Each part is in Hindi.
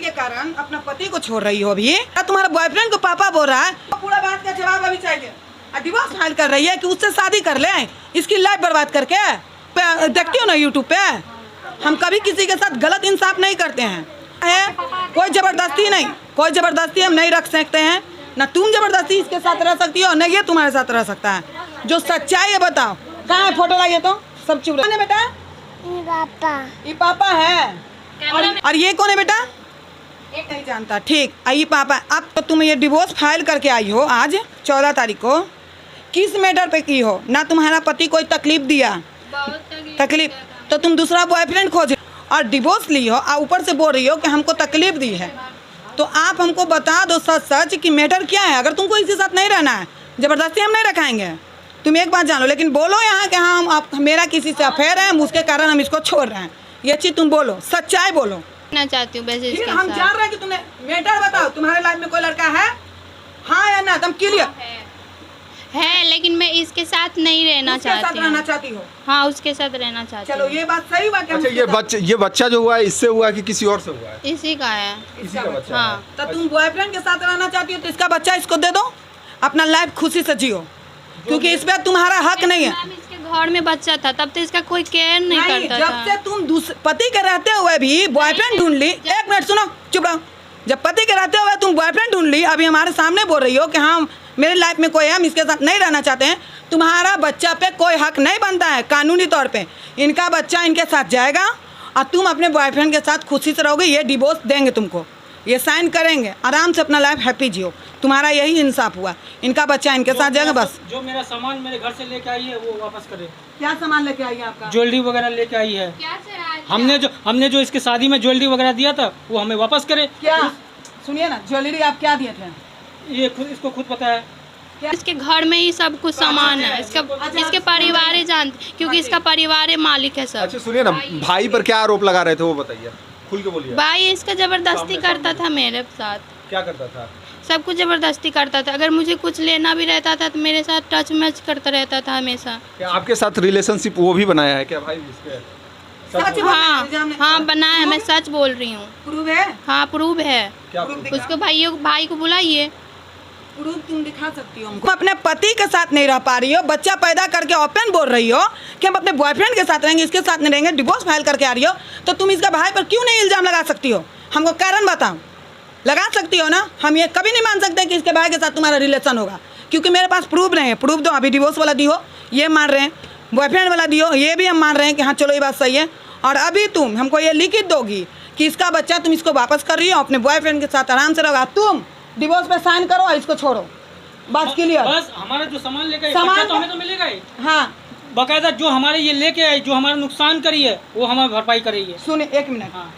के कारण अपना पति को छोड़ रही हो अभी। तुम्हारा बॉयफ्रेंड को पापा बोल रहा है, पूरा बात का जवाब अभी चाहिए। डिवोर्स फाइल कर रही है कि उससे शादी कर ले, इसकी लाइफ बर्बाद करके। देखती हो ना यूट्यूब पे, हम कभी किसी के साथ गलत इंसाफ नहीं करते हैं। कोई जबरदस्ती नहीं, कोई जबरदस्ती हम नहीं रख सकते हैं, ना तुम जबरदस्ती इसके साथ रह सकती हो, न ये तुम्हारे साथ रह सकता है। जो सच्चाई है बताओ, कहाँ है फोटो लाइए तो सब चुप रहे। बेटा ये पापा है, और ये कौन है बेटा? एक नहीं जानता। ठीक, ये पापा। अब तो तुम ये डिवोर्स फाइल करके आई हो आज 14 तारीख को, किस मैटर पे की हो? ना तुम्हारा पति कोई तकलीफ दिया, तकलीफ तो तुम दूसरा बॉयफ्रेंड खोजे और डिवोर्स ली हो, और ऊपर से बोल रही हो कि हमको तकलीफ दी है। तो आप हमको बता दो सच सच कि मैटर क्या है। अगर तुमको इसी साथ नहीं रहना है, जबरदस्ती हम नहीं रखाएंगे। तुम एक बात जानो, लेकिन बोलो यहाँ कि हाँ आप मेरा किसी से अफेयर है, उसके कारण हम इसको छोड़ रहे हैं। ये चीज़ तुम बोलो, सच्चाई बोलो। ना चाहती हूँ वैसे इसके हम जान रहे हैं कि तुमने मैटर बताओ, तुम्हारे लाइफ में कोई लड़का है? हाँ या ना? तुम क्लियर है, लेकिन मैं इसके साथ नहीं रहना चाहती हूँ। रहना चाहती हो? हाँ, उसके साथ रहना चाहती हूँ। चलो ये बात सही बात है। अच्छा, ये बच्चा जो हुआ है इससे हुआ कि किसी और से हुआ है? इसी का है। इसी का बच्चा हाँ। है। तो तुम बॉयफ्रेंड के साथ रहना चाहती हो तो इसका बच्चा इसको दे दो, अपना लाइफ खुशी से जियो, क्योंकि इस पे तुम्हारा हक नहीं है। इसके घर में बच्चा था तब तो इसका कोई केयर नहीं करता जब से तुम पति के रहते हुए भी बॉयफ्रेंड ढूंढ ली। एक मिनट सुनो, चुप रहो। जब पति के रहते हुए तुम बॉयफ्रेंड ढूंढ ली, अभी हमारे सामने बोल रही हो कि हाँ मेरे लाइफ में कोई है, हम इसके साथ नहीं रहना चाहते हैं। तुम्हारा बच्चा पे कोई हक नहीं बनता है कानूनी तौर पे। इनका बच्चा इनके साथ जाएगा और तुम अपने बॉयफ्रेंड के साथ खुशी से रहोगे। ये डिवोर्स देंगे तुमको, ये साइन करेंगे, आराम से अपना लाइफ हैप्पी जियो। तुम्हारा यही इंसाफ हुआ। इनका बच्चा इनके साथ जाएगा बस। जो मेरा सामान मेरे घर से लेके आई है वो वापस करे। क्या सामान लेके आई है आपका? ज्वेलरी वगैरह लेके आई है। हमने जो इसके शादी में ज्वेलरी वगैरह दिया था वो हमें वापस करे। क्या? सुनिए ना, ज्वेलरी आप क्या दिए थे? ये इसको खुद पता है। इसके घर में ही सब कुछ सामान है। इसके परिवार जानते, क्योंकि इसका परिवार मालिक है सब। अच्छा सुनिए ना, भाई पर क्या आरोप लगा रहे थे वो बताइए, खुल के बोलिए। भाई इसका जबरदस्ती करता था मेरे साथ। क्या करता था? सब कुछ जबरदस्ती करता था। अगर मुझे कुछ लेना भी रहता था तो मेरे साथ टच मैच करता रहता था हमेशा। क्या आपके साथ रिलेशनशिप वो भी बनाया है क्या भाई इसके? हाँ बनाया है, मैं सच बोल रही हूँ। प्रूव है? हाँ प्रूव है। क्या उसको भाई को बुलाइए। प्रूफ तुम दिखा सकती हो हमको। अपने पति के साथ नहीं रह पा रही हो, बच्चा पैदा करके ओपन बोल रही हो कि हम अपने बॉयफ्रेंड के साथ रहेंगे, इसके साथ नहीं रहेंगे, डिवोर्स फाइल करके आ रही हो, तो तुम इसका भाई पर क्यों नहीं इल्जाम लगा सकती हो? हमको कारण बताओ। लगा सकती हो ना। हम ये कभी नहीं मान सकते कि इसके भाई के साथ तुम्हारा रिलेशन होगा, क्योंकि मेरे पास प्रूफ नहीं है। प्रूफ दो। अभी डिवोर्स वाला दी हो, ये मान रहे हैं, बॉयफ्रेंड वाला दी हो, ये भी हम मान रहे हैं कि हाँ चलो ये बात सही है। और अभी तुम हमको ये लिखित दोगी कि इसका बच्चा तुम इसको वापस कर रही हो, अपने बॉयफ्रेंड के साथ आराम से रहोगा। तुम डिवोर्स पे साइन करो और इसको छोड़ो, बस क्लियर। बस हमारा जो सामान लेके सामान तो हमें तो मिलेगा ही। हाँ, बाकायदा जो हमारे ये लेके आई, जो हमारा नुकसान करी है वो हमारी भरपाई करेगी। सुनिए एक मिनट। हाँ।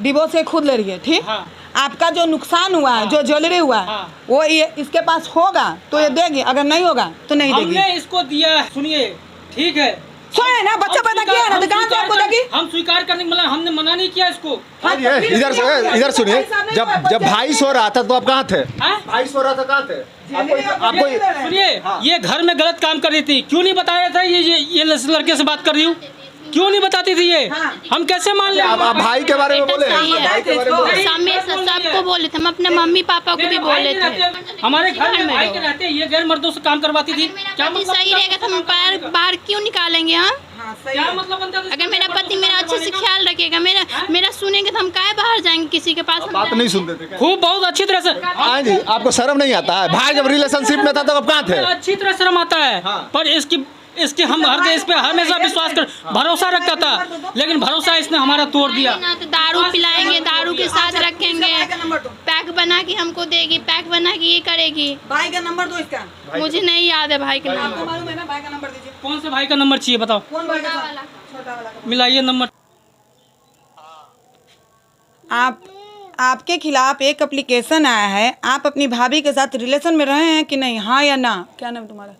डिवोर्स ये खुद ले रही है, ठीक? हाँ। आपका जो नुकसान हुआ है, हाँ। जो ज्वेलरी हुआ है, हाँ। वो ये इसके पास होगा तो ये देगी, अगर नहीं होगा तो नहीं देगी। हमने इसको दिया। सुनिए, ठीक है, सुने ना, बच्चा पैदा किया है ना, तो कहाँ से आपको देगी? हम स्वीकार करने के मतलब हमने मना नहीं किया इसको। इधर सुनिए, जब भाई सो रहा था तो आप कहाँ थे? भाई सो रहा था, कहाँ थे? आपको सुनिए, ये घर में गलत काम कर रही थी, क्यों नहीं बताया था? ये लड़के से बात कर रही हूँ, क्यों नहीं बताती थी ये? हम कैसे मान ले? आप भाई के बारे में बोले, सबको बोले थे, हम अपने मम्मी पापा को भी बोले थे। हमारे घर में भाई के रहते ये गैर मर्दों से काम करवाती थी। क्या मतलब? सही रहेगा तो हम बाहर क्यों निकालेंगे? हम क्या मतलब बनता था? अगर मेरा पति मेरा अच्छे से ख्याल रखेगा, मेरा सुनेंगे तो हम काहे बाहर जाएंगे किसी के पास? बात नहीं सुनते थे? खूब बहुत अच्छी तरह से। हाँ जी, आपको शर्म नहीं आता है? भाई जब रिलेशनशिप में था तो आप कहाँ थे? अच्छी तरह शर्म आता है। पर इसके हम हर इस पे हमेशा विश्वास कर भरोसा रखता था, लेकिन भरोसा इसने हमारा तोड़ दिया। ना तो दारू पिलाएंगे, दारू के साथ रखेंगे, पैक बना के हमको देगी, पैक बना के ये करेगी। भाई का नंबर दो इसका। मुझे नहीं याद है भाई का नंबर। मालूम है ना? भाई का नंबर दीजिए। कौन से भाई का नंबर चाहिए बताओ? कौन भाई का? छोटा वाला। मिलाइए नंबर। आपके खिलाफ एक एप्लीकेशन आया है। आप अपनी भाभी के साथ रिलेशन में रहे हैं कि नहीं? हाँ या ना? क्या नाम तुम्हारा?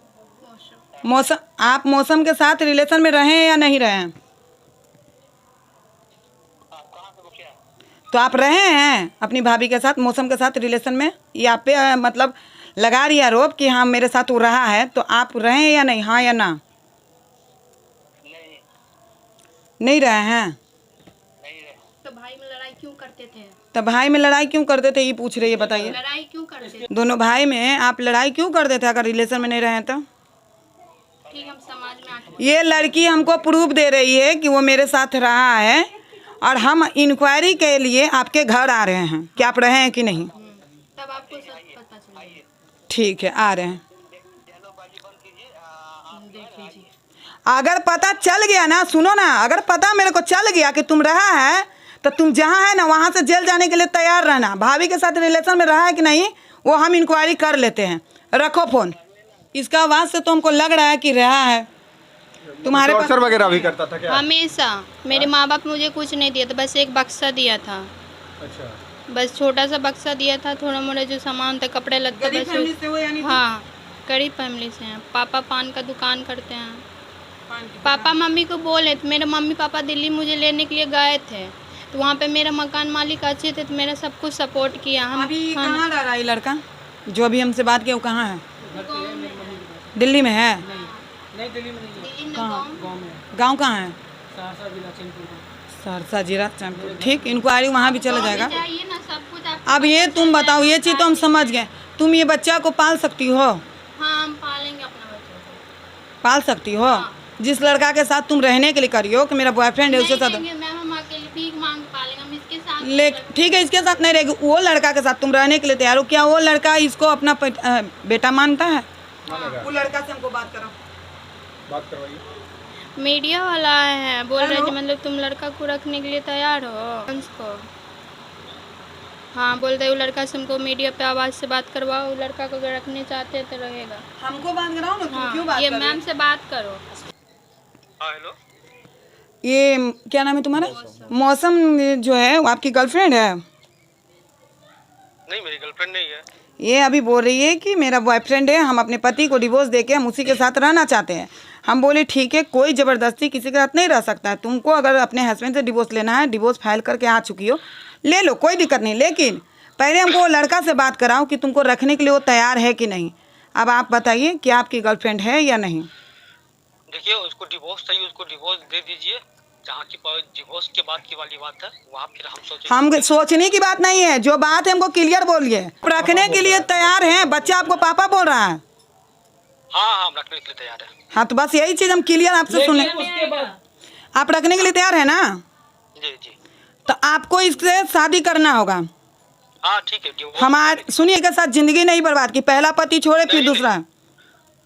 मौसम। आप मौसम के साथ रिलेशन में रहे हैं या नहीं रहे हैं? तो आप रहे हैं अपनी भाभी के साथ, मौसम के साथ रिलेशन में? ये आप पे मतलब लगा रही है आरोप कि हाँ मेरे साथ वो रहा है, तो आप रहे हैं या नहीं? हाँ या ना? नहीं रहे हैं। तो भाई में लड़ाई क्यों करते थे? तो भाई में लड़ाई क्यों करते थे, ये पूछ रही है, बताइए। लड़ाई क्यों करते थे? दोनों भाई में आप लड़ाई क्यों करते थे अगर रिलेशन में नहीं रहे तो? ठीक, हम समाज में आके ये लड़की हमको प्रूफ दे रही है कि वो मेरे साथ रहा है और हम इंक्वायरी के लिए आपके घर आ रहे हैं कि आप रहे हैं कि नहीं। तब आपको सब पता चलेगा। ठीक है, आ रहे हैं। अगर पता चल गया ना, सुनो ना, अगर पता मेरे को चल गया कि तुम रहा है तो तुम जहाँ है ना वहाँ से जेल जाने के लिए तैयार रहना। भाभी के साथ रिलेशन में रहा है कि नहीं वो हम इंक्वायरी कर लेते हैं। रखो फोन। इसका आवाज़ से तो हमको लग रहा है कि रहा है। तुम्हारे पास टॉर्चर वगैरह भी करता था क्या? हमेशा मेरे माँ बाप मुझे कुछ नहीं दिया था, बस एक बक्सा दिया था। अच्छा, बस छोटा सा बक्सा दिया था, थोड़ा मोड़ा जो सामान था, कपड़े लत्ते, गरीब फैमिली से हो यानी? हाँ, गरीब फैमिली से हैं। पापा पान का दुकान करते हैं। पापा मम्मी को बोले तो मेरे मम्मी पापा दिल्ली मुझे लेने के लिए गए थे, तो वहाँ पे मेरा मकान मालिक अच्छे थे तो मेरा सब कुछ सपोर्ट किया। हम अभी कहाँ रह रहा है लड़का जो अभी हमसे बात किया, वो कहाँ है? दिल्ली में है? नहीं, दिल्ली में नहीं है, गाँव में है। गाँव कहाँ है? सहरसा जिला चैनपुर का। सहरसा जिला चैनपुर। ठीक, इंक्वायरी वहाँ भी चला जाएगा। चाहिए ना सब कुछ आप। अब ये तुम बताओ, ये चीज़ तो हम समझ गए, तुम ये बच्चा को पाल सकती हो? हाँ, हम पालेंगे अपना बच्चा को। पाल सकती हो? जिस लड़का के साथ तुम रहने के लिए करी हो कि मेरा बॉयफ्रेंड है उसके साथ, मैम हम अकेले भीख मांग पालेंगे, हम इसके साथ ले ठीक है, इसके साथ नहीं रहेगी। वो लड़का के साथ तुम रहने के लिए तैयार हो? क्या वो लड़का इसको अपना बेटा मानता है? वो लड़का से हमको बात करो, बात करवाइए। मीडिया वाला आया है, बोल रहे हैं मतलब तुम लड़का को रखने के लिए तैयार हो उसको। हाँ, बोल रहे वो लड़का से हमको मीडिया पे आवाज़ से बात करवाओ, वो लड़का को अगर रखने चाहते हैं तो रहेगा। हमको बात कराओ ना, तुम हाँ, क्यों बात ये कर रही हो? मैम से बात करो। हेलो, ये क्या नाम है तुम्हारा? मौसम जो है वो आपकी गर्लफ्रेंड है? नहीं मेरी गर्लफ्रेंड नहीं है। ये अभी बोल रही है कि मेरा बॉयफ्रेंड है, हम अपने पति को डिवोर्स देके हम उसी के साथ रहना चाहते हैं। हम बोले ठीक है, कोई ज़बरदस्ती किसी के साथ नहीं रह सकता है। तुमको अगर अपने हस्बैंड से डिवोर्स लेना है, डिवोर्स फाइल करके आ चुकी हो, ले लो, कोई दिक्कत नहीं, लेकिन पहले हमको वो लड़का से बात कराओ कि तुमको रखने के लिए वो तैयार है कि नहीं। अब आप बताइए कि आपकी गर्लफ्रेंड है या नहीं? देखिए उसको डिवोर्स चाहिए, उसको डिवोर्स दे दीजिए। जहाँ की डिवोर्स के बाद की वाली बात है वहाँ फिर हम सोचेंगे। हम सोचने की बात नहीं है, जो बात है हमको क्लियर बोलिए। रखने के लिए तैयार हैं? बच्चा आपको पापा बोल रहा है? हाँ, हम रखने के लिए तैयार है। हाँ, तो बस यही चीज़ हम क्लियर आपसे सुने। उसके बाद आप रखने के लिए तैयार है ना? जी जी, तो आपको इससे शादी करना होगा। हाँ ठीक है। डिवोर्स हमारे सुनिए के साथ जिंदगी नहीं बर्बाद की, पहला पति छोड़े फिर नहीं, दूसरा।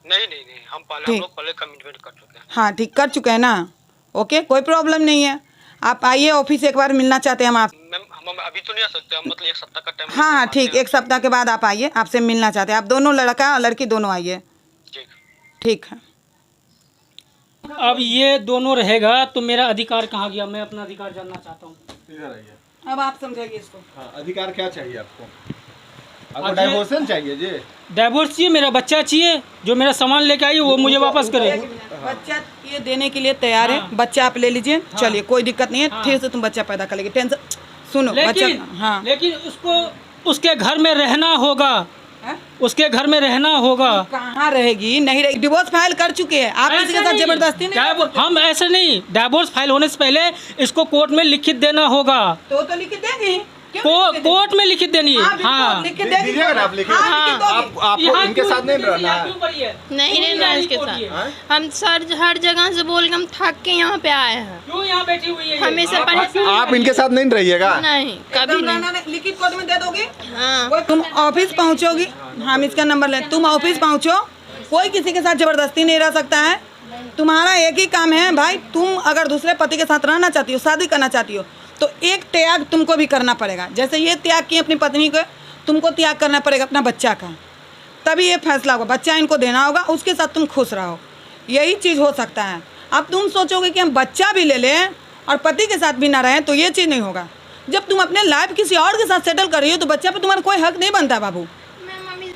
नहीं, हम ठीक। लोग पहले कमिटमेंट कर चुके हैं। हाँ ठीक, कर चुके हैं ना? ओके, कोई प्रॉब्लम नहीं है। आप आइए ऑफिस, एक बार मिलना चाहते हैं हम आप। मैम हम अभी तो नहीं आ सकते, हम मतलब एक सप्ताह का टाइम। हाँ हाँ ठीक, एक सप्ताह के बाद आप आइए, आपसे मिलना चाहते हैं। आप दोनों, लड़का और लड़की दोनों आइए। ठीक है। अब ये दोनों रहेगा तो मेरा अधिकार कहाँ गया? मैं अपना अधिकार जानना चाहता हूँ। इधर आइए। अब आप समझाइए इसको। हाँ, अधिकार क्या चाहिए आपको? आपको अब ये- डाइवोर्सन चाहिए जी? डाइवोर्स चाहिए, मेरा बच्चा चाहिए, जो मेरा सामान लेके आई वो मुझे वापस करे। बच्चा ये देने के लिए तैयार है। बच्चा आप ले लीजिए, चलिए, कोई दिक्कत नहीं है। फिर से तुम बच्चा पैदा कर लेगी, टेंशन। सुनो लेकिन बच्चा, हाँ लेकिन उसको उसके घर में रहना होगा, हाँ? उसके घर में रहना होगा। कहाँ रहेगी? नहीं रहेगी, डिवोर्स फाइल कर चुके हैं आप। किसी के साथ जबरदस्ती नहीं कर सकते। हम ऐसे नहीं, डाइवोर्स फाइल होने से पहले इसको कोर्ट में लिखित देना होगा। तो लिख के देंगे, क्यों नहीं लिख के देंगे? कोर्ट में लिखित देनी है। हाँ, बिल्कुल, हाँ, लिख के देंगे। दीजिएगा ना आप लिखित? हाँ, लिख के दोगे। आपको यहाँ इनके क्यों साथ नहीं यहाँ रहना है? क्यों पड़ी है? नहीं रहना है इसके साथ। हम सर हर जगह से बोल के हम थक के यहाँ पे आए हैं। क्यों यहाँ बैठी हुई है ये? हमेशा परेशान। आप इनके साथ नहीं रहिएगा? नहीं, कभी एकदम नहीं। ना, लिखित कोर्ट में दे दोगे? हाँ, वो तुम ऑफिस पहुंचोगी, हम इसका नंबर ले, तुम ऑफिस पहुंचो। कोई किसी के साथ जबरदस्ती नहीं रह सकता है। तुम्हारा एक ही काम है भाई, तुम अगर दूसरे पति के साथ रहना चाहती हो, शादी करना चाहती हो, तो एक त्याग तुमको भी करना पड़ेगा। जैसे ये त्याग की अपनी पत्नी को, तुमको त्याग करना पड़ेगा अपना बच्चा का। तभी ये फैसला होगा, बच्चा इनको देना होगा, उसके साथ तुम खुश रहो। यही चीज़ हो सकता है। अब तुम सोचोगे कि हम बच्चा भी ले लें और पति के साथ भी ना रहें, तो ये चीज़ नहीं होगा। जब तुम अपने लाइफ किसी और के साथ सेटल कर रही हो तो बच्चा पे तुम्हारा कोई हक नहीं बनता बाबू। मैं मम्मी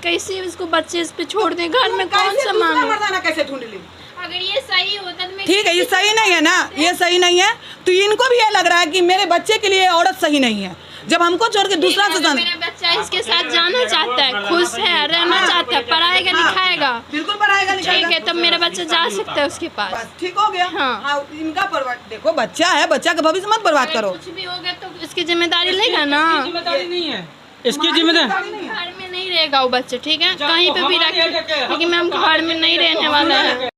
कैसे इसको बच्चे इस पे छोड़ दें? घर में कौन कैसे सा दूसरा मांगे? मर्दाना कैसे ढूंढ ली? अगर ये सही होता तो मैं ठीक है, ये सही नहीं है ना, ये सही नहीं है, तो इनको भी ये लग रहा है कि मेरे बच्चे के लिए औरत सही नहीं है। जब हमको छोड़ के दूसरा से मेरा बच्चा इसके साथ जाना चाहता है, खुश है, रहना चाहता है, पढ़ाएगा लिखाएगा, बिल्कुल पढ़ाएगा लिखाएगा। ठीक है, तब मेरा बच्चा जा सकता है उसके पास। बस ठीक हो गया। हाँ। इनका बर्बाद देखो, बच्चा है, बच्चा का भविष्य मत बर्बाद करो। कुछ भी हो गया तो इसकी जिम्मेदारी लेगा ना। जिम्मेदारी नहीं है इसकी जिम्मेदारी। घर में नहीं रहेगा वो बच्चा, ठीक है, कहीं पे भी रखे, लेकिन मैम घर में नहीं रहने वाला है।